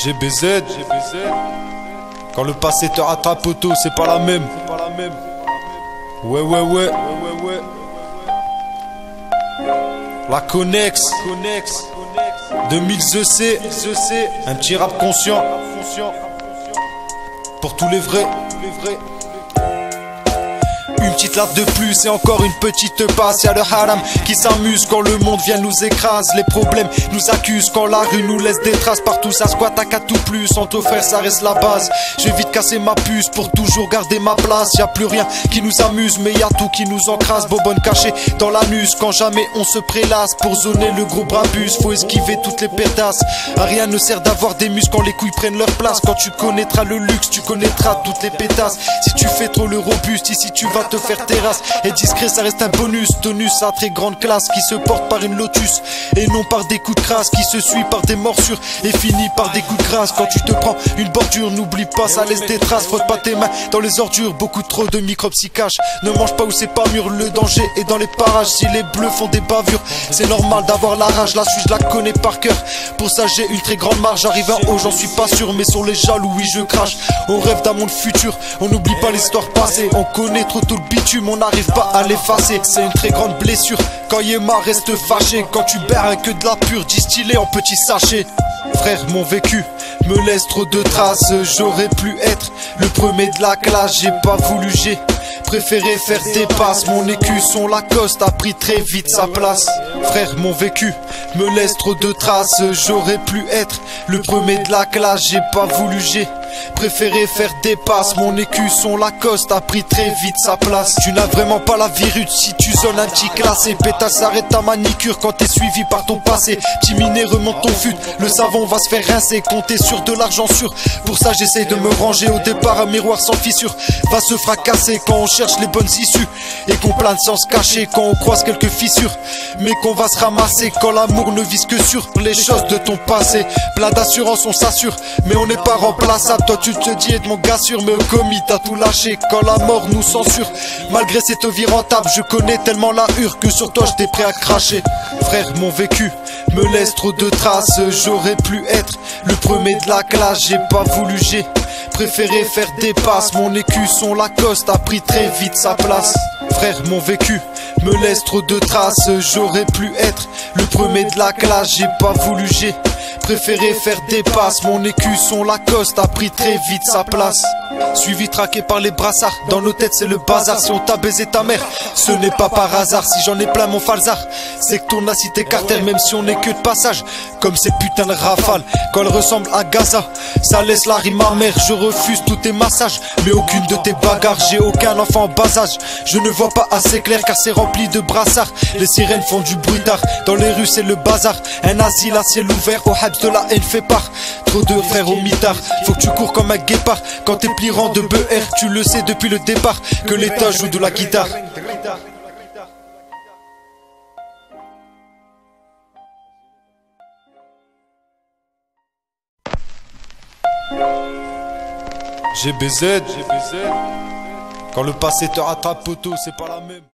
GBZ. Quand le passé te rattrape auto, c'est pas la même. Ouais. La Connex 2000 EC. Un petit rap conscient pour tous les vrais. Une petite latte de plus et encore une petite passe. Y'a le haram qui s'amuse quand le monde vient nous écrase. Les problèmes nous accusent quand la rue nous laisse des traces. Partout ça squatte à 4 tout plus. Entre frères ça reste la base. Je vais vite casser ma puce pour toujours garder ma place. Y'a plus rien qui nous amuse mais y'a tout qui nous encrasse. Bobonne cachée dans l'anus quand jamais on se prélasse. Pour zoner le gros brabus faut esquiver toutes les pétasses. À rien ne sert d'avoir des muscles quand les couilles prennent leur place. Quand tu connaîtras le luxe tu connaîtras toutes les pétasses. Si tu fais trop le robuste ici tu vas te faire terrasse. Et discret ça reste un bonus. Tonus à très grande classe qui se porte par une lotus et non par des coups de crasse, qui se suit par des morsures et finit par des coups de grâce. Quand tu te prends une bordure n'oublie pas ça laisse des traces. Frotte pas tes mains dans les ordures, beaucoup trop de microbes s'y cachent. Ne mange pas où c'est pas mûr, le danger est dans les parages. Si les bleus font des bavures c'est normal d'avoir la rage. La suite je la connais par cœur, pour ça j'ai une très grande marge. J'arrive en haut j'en suis pas sûr, mais sur les jaloux oui je crache. On rêve d'un monde futur, on n'oublie pas l'histoire passée. On connaît trop tôt le bitume, on n'arrive pas à l'effacer. C'est une très grande blessure quand Yéma reste fâché. Quand tu berres que de la pure distillée en petits sachets. Frère, mon vécu me laisse trop de traces. J'aurais pu être le premier de la classe. J'ai pas voulu, j'ai préféré faire des passes. Mon écu, son Lacoste a pris très vite sa place. Frère, mon vécu me laisse trop de traces. J'aurais pu être le premier de la classe. J'ai pas voulu, j'ai préféré faire des passes. Mon écu, son Lacoste a pris très vite sa place. Tu n'as vraiment pas la virute si tu zones un petit classé. Pétasse, arrête ta manicure quand t'es suivi par ton passé. Petit minet, remonte ton fut, le savon va se faire rincer. Compter sur de l'argent sûr, pour ça j'essaye de me ranger. Au départ un miroir sans fissure va se fracasser quand on cherche les bonnes issues et qu'on plane sans se cacher. Quand on croise quelques fissures mais qu'on va se ramasser. Quand l'amour ne vise que sur les choses de ton passé. Plein d'assurance on s'assure mais on n'est pas remplaçable. Toi tu te dis être mon gars sûr mais au commis t'as tout lâché. Quand la mort nous censure malgré cette vie rentable, je connais tellement la hure que sur toi j'étais prêt à cracher. Frère, mon vécu me laisse trop de traces. J'aurais pu être le premier de la classe. J'ai pas voulu, j'ai préféré faire des passes. Mon écu, son Lacoste a pris très vite sa place. Frère, mon vécu me laisse trop de traces. J'aurais pu être le premier de la classe. J'ai pas voulu, j'ai préféré faire des passes. Mon écu, son Lacoste a pris très vite sa place. Suivi, traqué par les brassards, dans nos têtes c'est le bazar. Si on t'a baisé ta mère, ce n'est pas par hasard. Si j'en ai plein mon falzar, c'est que ton acide est cartel. Même si on n'est que de passage, comme ces putains de rafales. Quand elle ressemble à Gaza, ça laisse la rime amère. Je refuse tous tes massages, mais aucune de tes bagarres. J'ai aucun enfant en bas âge, je ne vois pas assez clair car c'est rempli de brassards. Les sirènes font du bruit tard, dans les rues c'est le bazar. Un asile à ciel ouvert, au habs de la haine fait part. Trop de frères au mitard, faut que tu cours comme un guépard. Quand t'es pliant de BR, tu le sais depuis le départ que l'État joue de la guitare. GBZ. Quand le passé te rattrape, poteau, c'est pas la même.